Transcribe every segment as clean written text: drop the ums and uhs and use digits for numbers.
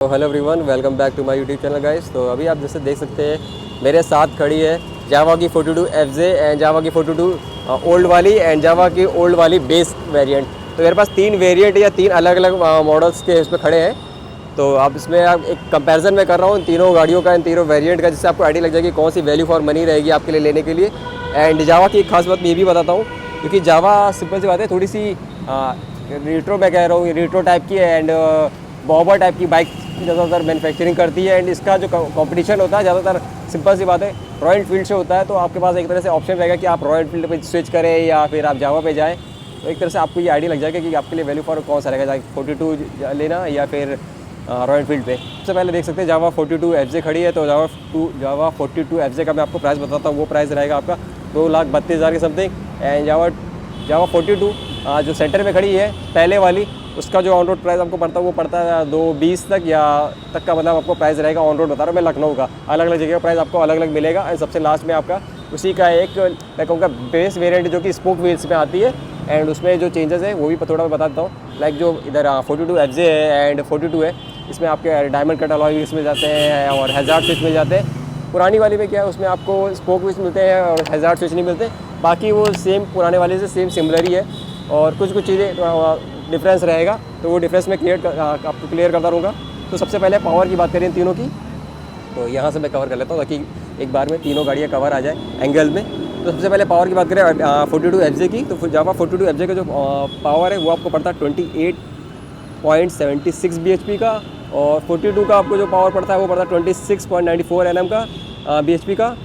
तो hello everyone, welcome back to my YouTube channel guys. तो अभी आप जैसे देख सकते हैं मेरे साथ खड़ी है जावा की 42FJ एंड जावा की 42 ओल्ड वाली एंड जावा की ओल्ड वाली बेस वेरिएंट। तो मेरे पास तीन वेरिएंट या तीन अलग अलग मॉडल्स के इसमें खड़े हैं। तो आप इसमें आप एक कंपैरिजन में कर रहा हूँ इन तीनों गाड़ियों का, इन तीनों वेरिएंट का, जिससे आपको आइडिया लग जाएगी कौन सी वैल्यू फॉर मनी रहेगी आपके लिए लेने के लिए। एंड जावा की एक खास बात मैं ये भी बताता हूँ, क्योंकि जावा सिंपल सी बात है, थोड़ी सी रेट्रो मैं कह रहा हूँ, रेट्रो टाइप की है एंड बॉबर टाइप की बाइक ज़्यादातर मैन्युफैक्चरिंग करती है। एंड इसका जो कंपटीशन होता है ज़्यादातर सिंपल सी बात है रॉयल एनफील्ड से होता है। तो आपके पास एक तरह से ऑप्शन रहेगा कि आप रॉयल एनफील्ड पे स्विच करें या फिर आप जावा पे जाएं। तो एक तरह से आपको ये आइडिया लग जाएगा कि आपके लिए वैल्यू फॉर कौन सा रहेगा, 42 लेना या फिर रॉयल एनफील्ड पे। सबसे पहले देख सकते हैं जावा 42FJ खड़ी है। तो जावा 42FJ का मैं आपको प्राइस बताता हूँ। वो प्राइस रहेगा आपका 2,32,000 के समथिंग। एंड जावा 42 जो सेंटर में खड़ी है पहले वाली, उसका जो ऑन रोड प्राइस आपको पड़ता है वो पड़ता है 220 तक या तक का, मतलब आपको प्राइस रहेगा ऑन रोड बता रहा हूँ मैं लखनऊ का। अलग अलग जगह का प्राइस आपको अलग अलग मिलेगा। एंड सबसे लास्ट में आपका उसी का एक मैं कहूँगा बेस वेरिएंट जो कि स्पोक व्हील्स में आती है। एंड उसमें जो चेंजेस है वो भी थोड़ा मैं बता देता हूँ। लाइक जो इधर 42FJ है एंड 42 है, इसमें आपके डायमंड कट अलॉय व्हील्स मिल जाते हैं और हैज़ार्ड स्विच मिल जाते हैं। पुरानी वाली में क्या है, उसमें आपको स्पोक व्हील्स मिलते हैं और हैज़ार्ड स्विच नहीं मिलते। बाकी वो सेम पुराने वाले से सेम सिमिलर ही है और कुछ चीज़ें डिफरेंस रहेगा। तो वो डिफरेंस मैं आपको क्लियर करता रहूँगा। तो सबसे पहले पावर की बात करें इन तीनों की, तो यहाँ से मैं कवर कर लेता हूँ ताकि एक बार में तीनों गाड़ियाँ कवर आ जाए एंगल में। तो सबसे पहले पावर की बात करें 42FJ की, तो जावा 42FJ का जो पावर है वो आपको पड़ता है 28.76 bhp का। और 42 का आपको जो पावर पड़ता है वो पड़ता है 26.94 Nm का bhp का।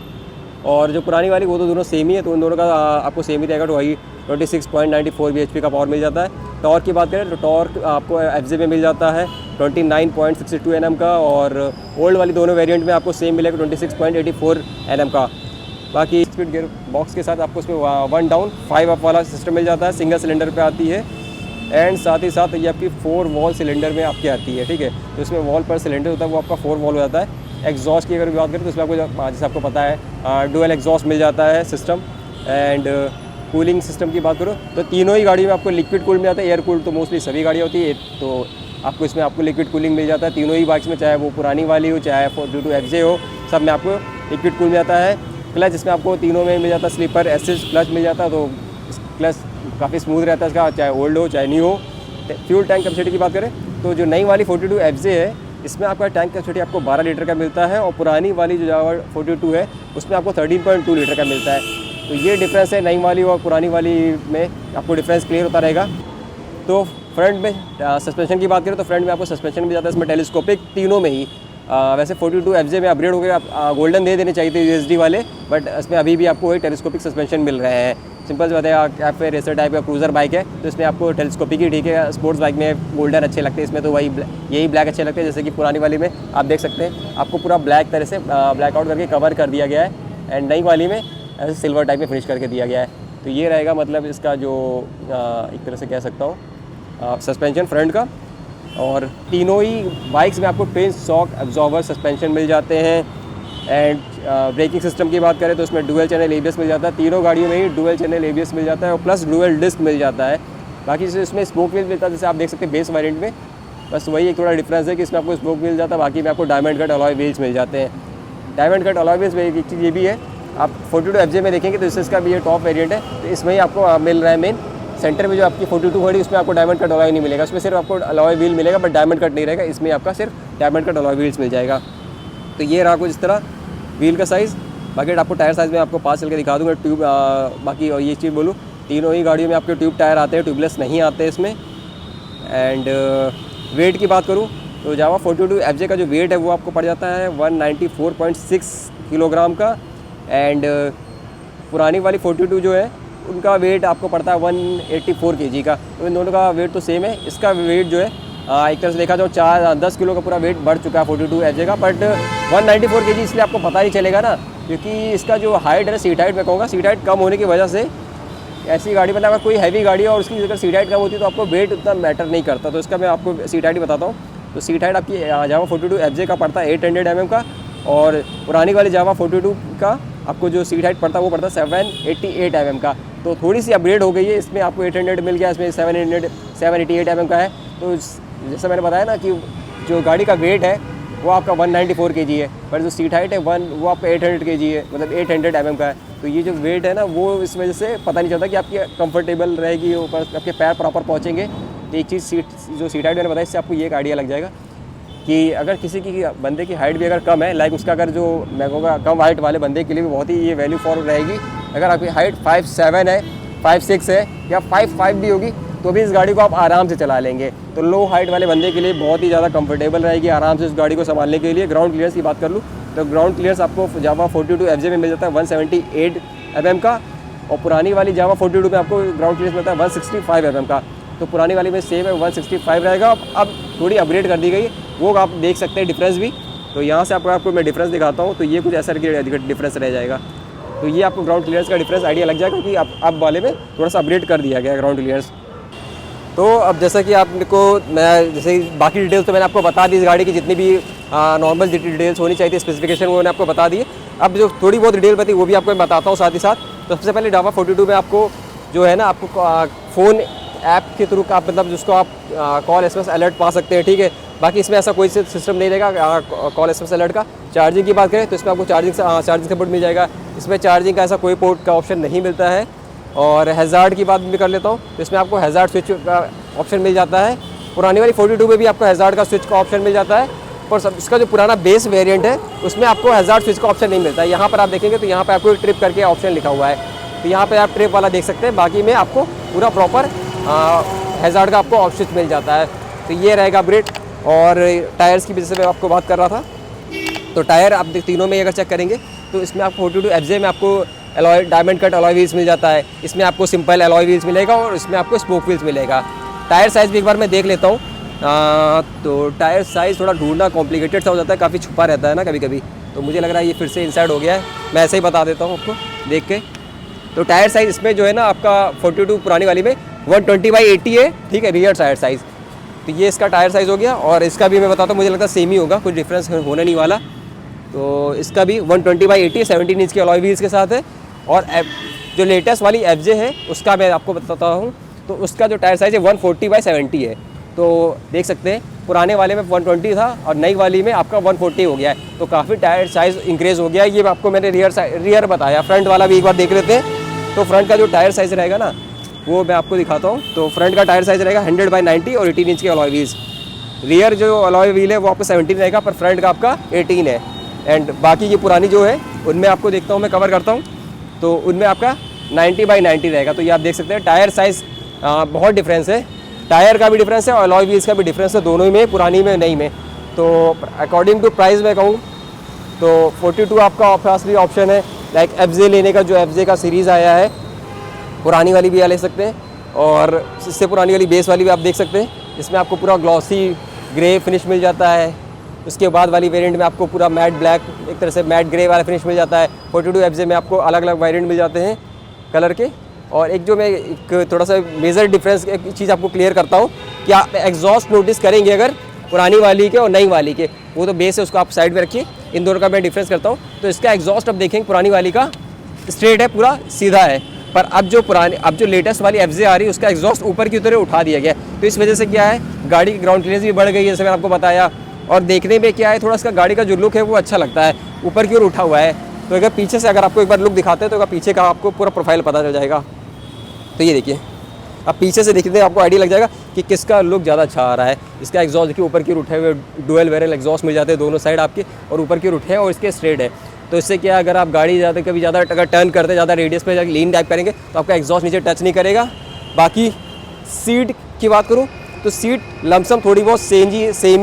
और जो पुरानी वाली वो तो दोनों सेम ही है, तो उन दोनों का आपको सेम ही रहेगा। तो वही 26.94 bhp का पावर मिल जाता है। टॉर्क की बात करें तो टॉर्क आपको FJ में मिल जाता है 29.62 Nm का, और ओल्ड वाली दोनों वेरिएंट में आपको सेम मिलेगा 26.84 Nm का। बाकी स्पीड गियर बॉक्स के साथ आपको इसमें 1 डाउन 5 अप वाला सिस्टम मिल जाता है, सिंगल सिलेंडर पे आती है। एंड साथ ही साथ ये आपकी 4 वॉल सिलेंडर में आपकी आती है, ठीक है। तो इसमें वॉल पर सिलेंडर होता है वो आपका 4 वॉल हो जाता है। एग्जॉस्ट की अगर बात करें तो इसमें आपको जैसे आपको पता है डुअल एग्जॉस्ट मिल जाता है सिस्टम। एंड कूलिंग सिस्टम की बात करो तो तीनों ही गाड़ी में आपको लिक्विड कूल मिल जाता है। एयर कूल तो मोस्टली सभी गाड़ियाँ होती है, तो आपको इसमें आपको लिक्विड कूलिंग मिल जाता है तीनों ही बाइक्स में, चाहे वो पुरानी वाली हो चाहे 42FJ हो, सब में आपको लिक्विड कूल मिल जाता है। क्लच इसमें आपको तीनों में मिल जाता है, स्लीपर एसिस्ट क्लच मिल जाता है। तो क्लच काफ़ी स्मूथ रहता है इसका, चाहे ओल्ड हो चाहे न्यू हो। फ्यूल टैंक कैपेसिटी की बात करें तो जो नई वाली 42FJ है इसमें आपका टैंक कैपेसिटी आपको 12 लीटर का मिलता है, और पुरानी वाली जो जावा 42 है उसमें आपको 13.2 लीटर का मिलता है। तो ये डिफरेंस है नई वाली और पुरानी वाली में, आपको डिफरेंस क्लियर होता रहेगा। तो फ्रंट में सस्पेंशन की बात करें तो फ्रंट में आपको सस्पेंशन मिल जाता है इसमें टेलीस्कोपिक तीनों में ही। वैसे 42FJ में अपग्रेड हो गया, आप गोल्डन दे देने चाहिए थे USD वाले, बट इसमें अभी भी आपको वही टेलीस्कोपिक सस्पेंशन मिल रहे हैं। सिंपल से बताया, या फिर रेसर टाइप का क्रूज़र बाइक है तो इसमें आपको टेलीस्कोपिक ही ठीक है। स्पोर्ट्स बाइक में गोल्डन अच्छे लगते हैं, इसमें तो वही यही ब्लैक अच्छे लगते हैं। जैसे कि पुरानी वाली में आप देख सकते हैं आपको पूरा ब्लैक तरह से ब्लैक आउट करके कवर कर दिया गया है, एंड नई वाली में ऐसे सिल्वर टाइप में फिनिश करके दिया गया है। तो ये रहेगा मतलब इसका जो एक तरह से कह सकता हूँ सस्पेंशन फ्रंट का। और तीनों ही बाइक्स में आपको ट्विन शॉक एब्जॉर्बर सस्पेंशन मिल जाते हैं। एंड ब्रेकिंग सिस्टम की बात करें तो इसमें डुअल चैनल ABS मिल जाता है, तीनों गाड़ियों में ही डुअल चैनल ABS मिल जाता है, और प्लस डुअल डिस्क मिल जाता है। बाकी इसमें स्पोक व्हील मिलता है, जैसे आप देख सकते हैं बेस वेरिएंट में, बस वही एक थोड़ा डिफरेंस है कि इसमें आपको स्पोक मिल जाता है, बाकी में आपको डायमंड कट अलॉय व्हील्स मिल जाते हैं। डायमंड कट अलॉय व्हील्स में एक चीज़ ये भी है, आप 42FJ में देखेंगे तो इसका भी ये टॉप वेरिएंट है, तो इसमें ही आपको मिल रहा है मेन। सेंटर में जो आपकी 42 खड़ी उसमें आपको डायमंड कट अलॉय नहीं मिलेगा, उसमें सिर्फ आपको अलॉय व्हील मिलेगा बट डायमंड कट नहीं रहेगा। इसमें आपका सिर्फ डायमंड कट अलॉय व्हील्स मिल जाएगा। तो ये रहा कुछ इस तरह व्हील का साइज़। बाकी आपको टायर साइज़ में आपको पास चल के दिखा दूँगा ट्यूब। बाकी और ये चीज़ बोलूँ, तीनों ही गाड़ियों में आपके ट्यूब टायर आते हैं, ट्यूबलेस नहीं आते इसमें। एंड वेट की बात करूँ तो जावा 42FJ का जो वेट है वो आपको पड़ जाता है 194.6 किलोग्राम का। एंड पुरानी वाली 42 जो है उनका वेट आपको पड़ता है 184 kg का। तो इन दोनों का वेट तो सेम है। इसका वेट जो है एक तरह से देखा जाओ 10 किलो का पूरा वेट बढ़ चुका है 42FJ का, बट 194 kg इसलिए आपको पता ही चलेगा ना, क्योंकि इसका जो हाइट है सीट हाइट मैं कहूँगा, सीट हाइट कम होने की वजह से ऐसी गाड़ी मतलब अगर कोई हैवी गाड़ी है और उसकी अगर सीट हाइट कम होती है तो आपको वेट उतना मैटर नहीं करता। तो इसका मैं आपको सीट हाइट ही बताता हूँ। तो सीट हाइट आपकी जावा 42FJ का पड़ता है 800 mm का, और पुरानी वाली जावा 42 का आपको जो सीट हाइट पड़ता है वो पड़ता है 788 mm का। तो थोड़ी सी अपग्रेड हो गई है, इसमें आपको 800 मिल गया, इसमें 788 mm का है। तो जैसा मैंने बताया ना कि जो गाड़ी का वेट है वो आपका 194 kg है, पर जो सीट हाइट है वो आपका 800 kg है, मतलब 800 mm का है। तो ये जो वेट है ना वो इस वजह से पता नहीं चलता कि आपकी कंफर्टेबल रहेगी, ऊपर आपके पैर प्रॉपर पहुँचेंगे। तो एक चीज़ सीट हाइट मैंने बताया, इससे आपको ये एक आइडिया लग जाएगा कि अगर किसी की बंदे की हाइट भी अगर कम है, लाइक उसका अगर जो मैं कहूँगा कम हाइट वाले बंदे के लिए भी बहुत ही ये वैल्यू फॉर रहेगी। अगर आपकी हाइट 5'7" है, 5'6" है या 5'5" भी होगी तो भी इस गाड़ी को आप आराम से चला लेंगे। तो लो हाइट वाले बंदे के लिए बहुत ही ज़्यादा कंफर्टेबल रहेगी आराम से इस गाड़ी को संभालने के लिए। ग्राउंड क्लियरेंस की बात कर लूँ तो ग्राउंड क्लियरेंस आपको जावा 42 FJ में मिल जाता है 178 mm का, और पुरानी वाली जावा 42 में आपको ग्राउंड क्लियरेंस मिलता है 165 mm का। तो पुरानी वाली में सेम है 165 रहेगा, अब थोड़ी अपग्रेड कर दी गई, वो आप देख सकते हैं डिफरेंस भी। तो यहाँ से आपको मैं डिफरेंस दिखाता हूँ, तो ये कुछ ऐसा डिफरेंस रह जाएगा। तो ये आपको ग्राउंड क्लियरेंस का डिफरेंस आइडिया लग जाएगा कि अब वाले में थोड़ा सा अपग्रेड कर दिया गया ग्राउंड क्लियरेंस। तो अब जैसा कि आपको मैं जैसे बाकी डिटेल्स तो मैंने आपको बता दी, इस गाड़ी की जितनी भी नॉर्मल डिटेल्स होनी चाहिए थी, स्पेसिफिकेशन वो मैंने आपको बता दी। अब जो थोड़ी बहुत डिटेल बती वो भी आपको मैं बताता हूँ साथ ही साथ। तो सबसे पहले जावा 42 में आपको जो है ना, आपको फ़ोन ऐप के थ्रू आप मतलब जिसको आप कॉल SMS अलर्ट पा सकते हैं, ठीक है। बाकी इसमें ऐसा कोई सिस्टम नहीं रहेगा कॉल SMS अलर्ट का। चार्जिंग की बात करें तो इसमें आपको चार्जिंग सपोर्ट मिल जाएगा। इसमें चार्जिंग का ऐसा कोई पोर्ट का ऑप्शन नहीं मिलता है। और हैज़ार्ड की बात भी कर लेता हूँ तो इसमें आपको हैज़ार्ड स्विच का ऑप्शन मिल जाता है। पुरानी वाली 42 में भी आपको हैज़ार्ड का स्विच का ऑप्शन मिल जाता है, पर इसका जो पुराना बेस वेरिएंट है उसमें आपको हैज़ार्ड स्विच का ऑप्शन नहीं मिलता है। यहाँ पर आप देखेंगे तो यहाँ पर आपको एक ट्रिप करके ऑप्शन लिखा हुआ है, तो यहाँ पर आप ट्रिप वाला देख सकते हैं। बाकी में आपको पूरा प्रॉपर हैज़ार्ड का आपको ऑप्शन मिल जाता है। तो ये रहेगा अपग्रेड। और टायर्स की वजह से मैं आपको बात कर रहा था, तो टायर आप तीनों में अगर चेक करेंगे तो इसमें आपको 42 FJ में आपको alloy diamond cut alloy wheels मिल जाता है। इसमें आपको सिंपल अलॉय व्हील्स मिलेगा और इसमें आपको स्पोक व्हील्स मिलेगा। टायर साइज़ भी एक बार मैं देख लेता हूँ। तो टायर साइज़ थोड़ा ढूंढना कॉम्प्लिकेटेड सा हो जाता है, काफ़ी छुपा रहता है ना कभी कभी, तो मुझे लग रहा है ये फिर से इनसाइड हो गया है। मैं ऐसे ही बता देता हूँ आपको देख के। तो टायर साइज़ इसमें जो है ना आपका 42 पुरानी वाली में 120/80 है, ठीक है, रियर टायर साइज़। तो ये इसका टायर साइज़ हो गया। और इसका भी मैं बताता हूँ, मुझे लगता है सेम ही होगा, कुछ डिफरेंस होने नहीं वाला। तो इसका भी 120/80 17 इंच के अलॉय व्हील्स के साथ है। और जो लेटेस्ट वाली FJ है उसका मैं आपको बताता हूँ, तो उसका जो टायर साइज़ है 140/70 है। तो देख सकते हैं पुराने वाले में 120 था और नई वाली में आपका 140 हो गया है। तो काफ़ी टायर साइज़ इंक्रीज़ हो गया है। ये आपको मैंने रियर बताया। फ्रंट वाला भी एक बार देख लेते हैं। तो फ्रंट का जो टायर साइज़ रहेगा ना वो मैं आपको दिखाता हूँ। तो फ्रंट का टायर साइज़ रहेगा 100/90 और 18 इंच के अलॉय व्हील्स। रियर जो अलॉय व्हील है वो आपका 17 रहेगा, पर फ्रंट का आपका 18 है। एंड बाकी ये पुरानी जो है उनमें आपको देखता हूँ मैं कवर करता हूँ, तो उनमें आपका 90/90 रहेगा। तो ये आप देख सकते हैं टायर साइज़ बहुत डिफरेंस है, टायर का भी डिफरेंस है और अलॉय व्हील्स का भी डिफरेंस है, दोनों में, पुरानी में नई में। तो अकॉर्डिंग टू प्राइस मैं कहूँ तो 42 आपका पास भी ऑप्शन है, लाइक FJ लेने का, जो FJ का सीरीज़ आया है, पुरानी वाली भी ले सकते हैं। और इससे पुरानी वाली बेस वाली भी आप देख सकते हैं। इसमें आपको पूरा ग्लॉसी ग्रे फिनिश मिल जाता है। उसके बाद वाली वेरिएंट में आपको पूरा मैट ब्लैक, एक तरह से मैट ग्रे वाला फिनिश मिल जाता है। 42 FJ में आपको अलग अलग वेरिएंट मिल जाते हैं कलर के। और एक जो मैं एक थोड़ा सा मेजर डिफरेंस एक चीज़ आपको क्लियर करता हूँ कि आप एग्जॉस्ट नोटिस करेंगे अगर पुरानी वाली के और नई वाली के, वो तो बेस है उसको आप साइड में रखिए, इन दोनों का मैं डिफरेंस करता हूँ। तो इसका एग्जॉस्ट अब देखेंगे पुरानी वाली का स्ट्रेट है, पूरा सीधा है, पर अब जो लेटेस्ट वाली FJ आ रही है उसका एग्जॉस्ट ऊपर की तरह उठा दिया गया। तो इस वजह से क्या है, गाड़ी की ग्राउंड क्लियरेंस भी बढ़ गई है, जैसे मैंने आपको बताया। और देखने में क्या है, थोड़ा इसका गाड़ी का जो लुक है वो अच्छा लगता है, ऊपर की ओर उठा हुआ है। तो अगर पीछे से अगर आपको एक बार लुक दिखाते हैं तो अगर पीछे का आपको पूरा प्रोफाइल पता चल जाएगा। तो ये देखिए, अब पीछे से देखते हैं आपको आइडिया लग जाएगा कि किसका लुक ज़्यादा अच्छा आ रहा है। इसका एग्जॉस्ट देखिए ऊपर की ओर उठे हुए डुअल बैरल एग्जॉस्ट मिल जाते हैं दोनों साइड आपके, और ऊपर की ओर उठे हैं और इसके स्ट्रेट है। तो इससे क्या, अगर आप गाड़ी कभी ज़्यादा अगर टर्न करते ज़्यादा रेडियस पे लीन टाइप करेंगे तो आपका एग्जॉस्ट नीचे टच नहीं करेगा। बाकी सीट की बात करूँ तो सीट लमसम थोड़ी बहुत सेम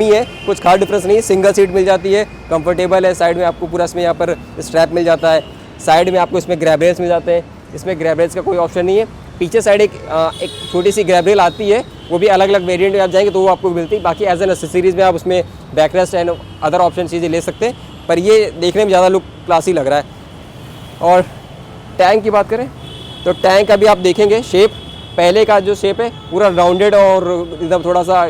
ही है, कुछ खास डिफरेंस नहीं है। सिंगल सीट मिल जाती है, कंफर्टेबल है। साइड में आपको पूरा इसमें यहाँ पर स्ट्रैप मिल जाता है। साइड में आपको इसमें ग्रैब रेल्स मिल जाते हैं, इसमें ग्रैब रेल्स का कोई ऑप्शन नहीं है। पीछे साइड एक छोटी सी ग्रैब रेल आती है, वो भी अलग अलग वेरिएंट में आप जाएंगे तो वो आपको मिलती है। बाकी एज एन एक्सेसरीज में आप उसमें बैकरेस्ट एंड अदर ऑप्शन चीज़ें ले सकते हैं, पर ये देखने में ज़्यादा लुक क्लासी लग रहा है। और टैंक की बात करें तो टैंक अभी आप देखेंगे शेप, पहले का जो शेप है पूरा राउंडेड और एकदम थोड़ा सा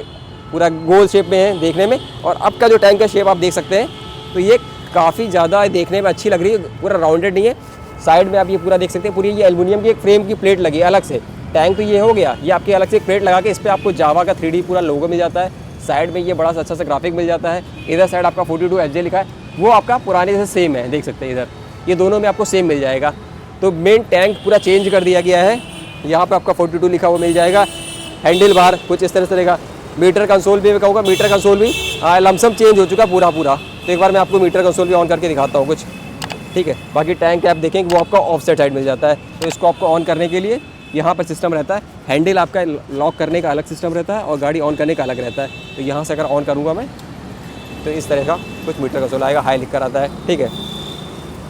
पूरा गोल शेप में है देखने में, और अब का जो टैंक का शेप आप देख सकते हैं तो ये काफ़ी ज़्यादा देखने में अच्छी लग रही है, पूरा राउंडेड नहीं है। साइड में आप ये पूरा देख सकते हैं, पूरी ये एल्युमिनियम की एक फ्रेम की प्लेट लगी है अलग से। टैंक तो ये हो गया, ये आपकी अलग से एक प्लेट लगा के इस पर आपको जावा का 3D पूरा लोगो मिल जाता है। साइड में ये बड़ा सा अच्छा सा ग्राफिक मिल जाता है। इधर साइड आपका 42 FJ लिखा है, वो आपका पुराने से सेम है, देख सकते हैं इधर, ये दोनों में आपको सेम मिल जाएगा। तो मेन टैंक पूरा चेंज कर दिया गया है। यहाँ पे आपका 42 लिखा हुआ मिल जाएगा। हैंडल बार कुछ इस तरह से रहेगा। मीटर कंसोल भी मैं कहूँगा, मीटर कंसोल भी लमसम चेंज हो चुका पूरा। तो एक बार मैं आपको मीटर कंसोल भी ऑन करके दिखाता हूँ कुछ, ठीक है। बाकी टैंक आप देखेंगे वो आपका ऑफसेट साइड मिल जाता है। तो इसको आपको ऑन करने के लिए यहाँ पर सिस्टम रहता है, हैंडल आपका लॉक करने का अलग सिस्टम रहता है और गाड़ी ऑन करने का अलग रहता है। तो यहाँ से अगर ऑन करूँगा मैं तो इस तरह का कुछ मीटर कंसोल आएगा, हाई लिख कर आता है, ठीक है।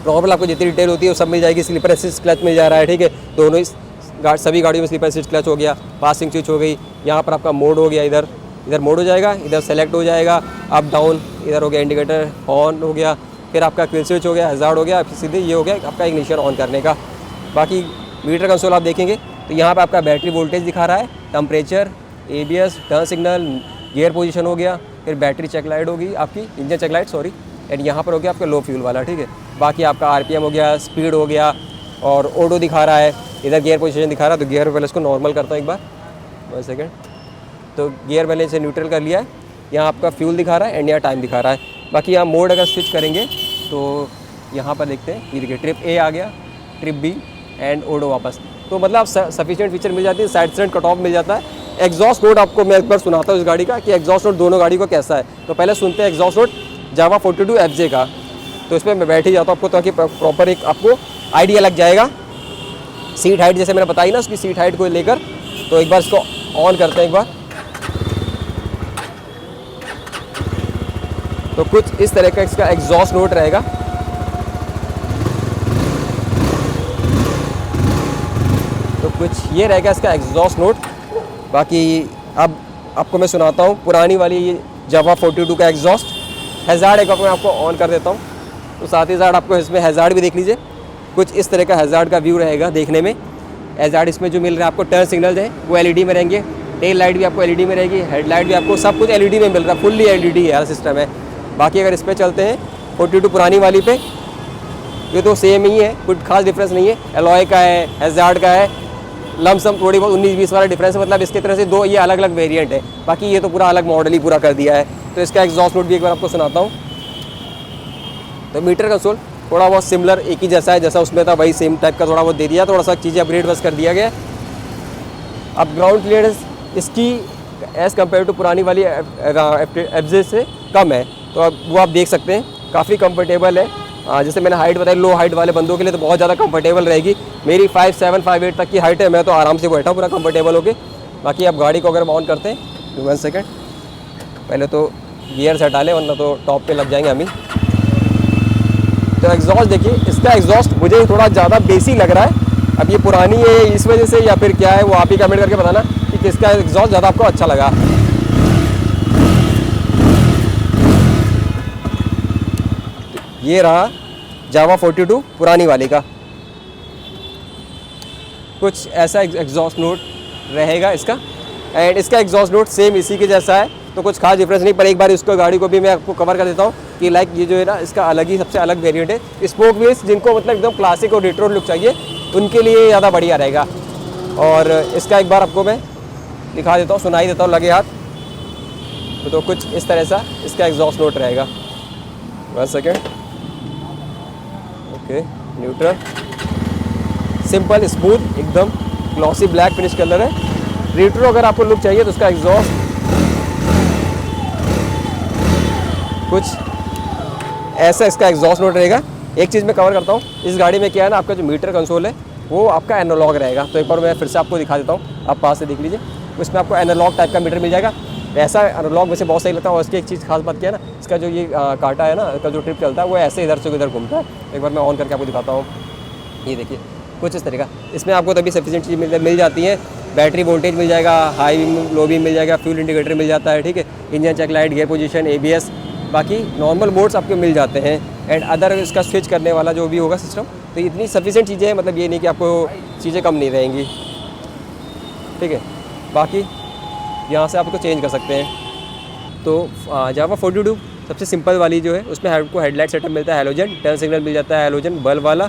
नॉर्मल आपको जितनी डिटेल होती है वो सब मिल जाएगी। स्लीपर असिस्ट क्लच मिल जा रहा है, ठीक है। दोनों इस सभी गाड़ियों में स्लीपर असिस्ट क्लच हो गया, पासिंग स्विच हो गई। यहाँ पर आपका मोड हो गया, इधर मोड हो जाएगा, इधर सेलेक्ट हो जाएगा, अप डाउन, इधर हो गया इंडिकेटर, हॉर्न हो गया, फिर आपका क्विल स्विच हो गया, हज़ार्ड हो गया, फिर सीधे ये हो गया आपका इग्निशन ऑन करने का। बाकी मीटर कंसोल आप देखेंगे तो यहाँ पे आपका बैटरी वोल्टेज दिखा रहा है, temperature, ABS, turn signal, gear position हो गया, फिर बैटरी चेक लाइट होगी आपकी, engine check light sorry, and यहाँ पर हो गया आपका लो फ्यूल वाला, ठीक है। बाकी आपका RPM हो गया, स्पीड हो गया और ऑटो दिखा रहा है। इधर गियर पोजीशन दिखा रहा है, तो गियर पहले इसको नॉर्मल करता हूँ एक बार, 1 सेकेंड। तो गियर मैंने इसे न्यूट्रल कर लिया है। यहाँ आपका फ्यूल दिखा रहा है एंड यहाँ टाइम दिखा रहा है। बाकी यहाँ मोड अगर स्विच करेंगे तो यहाँ पर देखते हैं, ये देखिए ट्रिप A आ गया, ट्रिप B एंड ओडो वापस। तो मतलब सफिशिएंट फीचर मिल जाती है, साइड स्टैंड कट ऑफ मिल जाता है। एग्जॉस्ट नोट आपको मैं एक बार सुनाता हूँ इस गाड़ी का कि एग्जॉस्ट नोट दोनों गाड़ी को कैसा है। तो पहले सुनते हैं एग्जॉस्ट नोट जावा 42 FJ का। तो इस पर मैं बैठ ही जाता हूँ आपको, ताकि प्रॉपर एक आपको आइडिया लग जाएगा। सीट हाइट जैसे मैंने बताई ना, उसकी सीट हाइट को लेकर। तो एक बार इसको ऑन करते हैं एक बार। तो कुछ इस तरह का इसका एग्जॉस्ट नोट रहेगा। तो कुछ ये रहेगा इसका एग्जॉस्ट नोट। बाकी अब आपको मैं सुनाता हूँ पुरानी वाली ये जावा 42 का एग्जॉस्ट। हैज़ार्ड एक बार मैं आपको ऑन कर देता हूँ, तो साथ ही साथ आपको इसमें हैज़ार्ड भी देख लीजिए। कुछ इस तरह का हैज़ार्ड का व्यू रहेगा देखने में। हैज़ार्ड इसमें जो मिल रहा है आपको, टर्न सिग्नल है वो LED में रहेंगे, टेल लाइट भी आपको LED में रहेगी, हेडलाइट भी आपको सब कुछ LED में मिल रहा है, फुल्ली LED है सिस्टम है। बाकी अगर इस पर चलते हैं 42 पुरानी वाली पे, ये तो सेम ही है, कुछ खास डिफरेंस नहीं है। एलॉय का है, हैज़ार्ड का है, लमसम थोड़ी बहुत 19-20 वाला डिफरेंस है। मतलब इसके तरह से दो ये अलग अलग वेरिएंट है, बाकी ये तो पूरा अलग मॉडल ही पूरा कर दिया है। तो इसका एग्जॉस्ट नोट भी एक बार आपको सुनाता हूँ। तो मीटर कंसोल थोड़ा बहुत सिमिलर एक ही जैसा है, जैसा उसमें था वही सेम टाइप का थोड़ा बहुत दे दिया, थोड़ा सा चीज़ें अपग्रेड बस कर दिया गया। अब ग्राउंड क्लियरेंस इसकी एज़ कम्पेयर टू पुरानी वाली FJ से कम है। तो अब वो आप देख सकते हैं, काफ़ी कंफर्टेबल है। जैसे मैंने हाइट बताई, लो हाइट वाले बंदों के लिए तो बहुत ज़्यादा कंफर्टेबल रहेगी। मेरी 5'7", 5'8" तक की हाइट है, मैं तो आराम से बैठा हूँ पूरा कंफर्टेबल होके। बाकी आप गाड़ी को अगर ऑन करते हैं, 1 सेकेंड, पहले तो गियर से हटा लें वरना तो टॉप पे लग जाएंगे हम ही। तो एग्जॉस्ट देखिए, इसका एग्जॉस्ट मुझे थोड़ा ज़्यादा बेसी लग रहा है। अब ये पुरानी है इस वजह से या फिर क्या है, वो आप ही कमेंट करके बताना कि किसका एग्जॉस्ट ज़्यादा आपको अच्छा लगा। ये रहा जावा 42 पुरानी वाली का, कुछ ऐसा एग्जॉस्ट नोट रहेगा इसका। एंड इसका एग्जॉस्ट नोट सेम इसी के जैसा है, तो कुछ खास डिफरेंस नहीं। पर एक बार इसको गाड़ी को भी मैं आपको कवर कर देता हूँ कि लाइक ये जो है ना, इसका अलग ही सबसे अलग वेरिएंट है। स्पोक व्हील्स जिनको मतलब एकदम क्लासिक और रेट्रो लुक चाहिए, उनके लिए ज़्यादा बढ़िया रहेगा। और इसका एक बार आपको मैं दिखा देता हूँ, सुनाई देता हूँ लगे हाथ। तो कुछ इस तरह सा इसका एग्जॉस्ट नोट रहेगा। 1 second, okay, neutral, simple, smooth, एकदम ग्लॉसी ब्लैक फिनिश कलर है। रेट्रो अगर आपको लुक चाहिए तो इसका एग्जॉस्ट कुछ ऐसा इसका एग्जॉस्ट नोट रहेगा। एक चीज़ मैं कवर करता हूँ, इस गाड़ी में क्या है ना, आपका जो मीटर कंसोल है वो आपका एनालॉग रहेगा। तो एक बार मैं फिर से आपको दिखा देता हूँ, आप पास से देख लीजिए। इसमें आपको एनालॉग टाइप का मीटर मिल जाएगा। ऐसा एनालॉग वैसे बहुत सही लगता है। और इसकी एक चीज़ खास बात क्या है ना, इसका जो ये कांटा है ना, इसका जो ट्रिप चलता है वो ऐसे इधर से उधर घूमता है। एक बार मैं ऑन करके आपको दिखाता हूँ, ये देखिए कुछ इस तरीका। इसमें आपको तभी सफिशिएंट चीज़ मिल जाती है। बैटरी वोल्टेज मिल जाएगा, हाई बीम, लो बीम मिल जाएगा, फ्यूल इंडिकेटर मिल जाता है, ठीक है, engine check light, gear position, ABS, बाकी नॉर्मल मोड्स आपको मिल जाते हैं। एंड अदर इसका स्विच करने वाला जो भी होगा सिस्टम, तो इतनी सफिशिएंट चीज़ें हैं, मतलब ये नहीं कि आपको चीज़ें कम नहीं रहेंगी, ठीक है। बाकी यहाँ से आपको चेंज कर सकते हैं। तो जावा 42 सबसे सिंपल वाली जो है, उसमें आपको हेडलाइट सेटअप मिलता है, हैलोजन, टर्न सिग्नल मिल जाता है हैलोजन बल्ब वाला।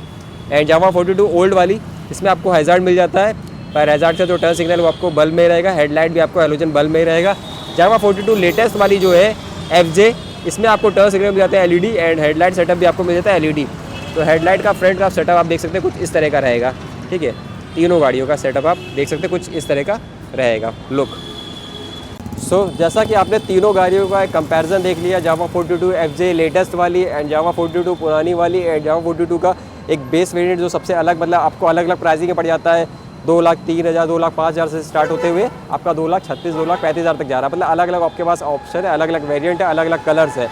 एंड जावा 42 ओल्ड वाली, इसमें आपको हैज़ार्ड मिल जाता है, पर हैज़ार्ड का जो टर्न सिग्नल वो आपको बल्ब में रहेगा, हेडलाइट भी आपको हैलोजन बल्ब में ही रहेगा। जावा 42 लेटेस्ट वाली जो है FJ, इसमें आपको टर्न सिग्नल मिल जाते हैं LED एंड हेडलाइट सेटअप भी आपको मिल जाता है LED। तो हेडलाइट का फ्रंट का सेटअप आप देख सकते हैं कुछ इस तरह का रहेगा, ठीक है। तीनों गाड़ियों का सेटअप आप देख सकते हैं कुछ इस तरह का रहेगा लुक। सो जैसा कि आपने तीनों गाड़ियों का एक कंपैरिजन देख लिया, जावा 42 FJ लेटेस्ट वाली एंड जावा 42 पुरानी वाली एंड जावा 42 का एक बेस वेरिएंट जो सबसे अलग, मतलब आपको अलग अलग प्राइसिंग में पड़ जाता है। 2,03,000 2,05,000 से स्टार्ट होते हुए आपका 2,36,000 2,35,000 तक जा रहा है। मतलब अलग अलग आपके पास ऑप्शन है, अलग अलग वेरिएंट है, अलग अलग कलर्स है।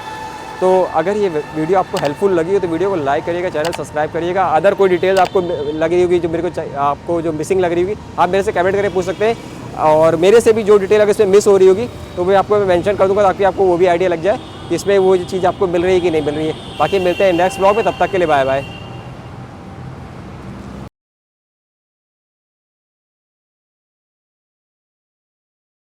तो अगर ये वीडियो आपको हेल्पफुल लगी हो तो वीडियो को लाइक करिएगा, चैनल सब्सक्राइब करिएगा। अदर कोई डिटेल्स आपको लग रही होगी जो मेरे को आपको जो मिसिंग लग रही होगी, आप मेरे से कमेंट करके पूछ सकते हैं। और मेरे से भी जो डिटेल अगर इसमें मिस हो रही होगी तो मैं आपको मेंशन कर दूँगा, ताकि आपको वो भी आइडिया लग जाए कि इसमें वो चीज़ आपको मिल रही है कि नहीं मिल रही है। बाकी मिलते हैं नेक्स्ट ब्लॉग में, तब तक के लिए बाय बाय।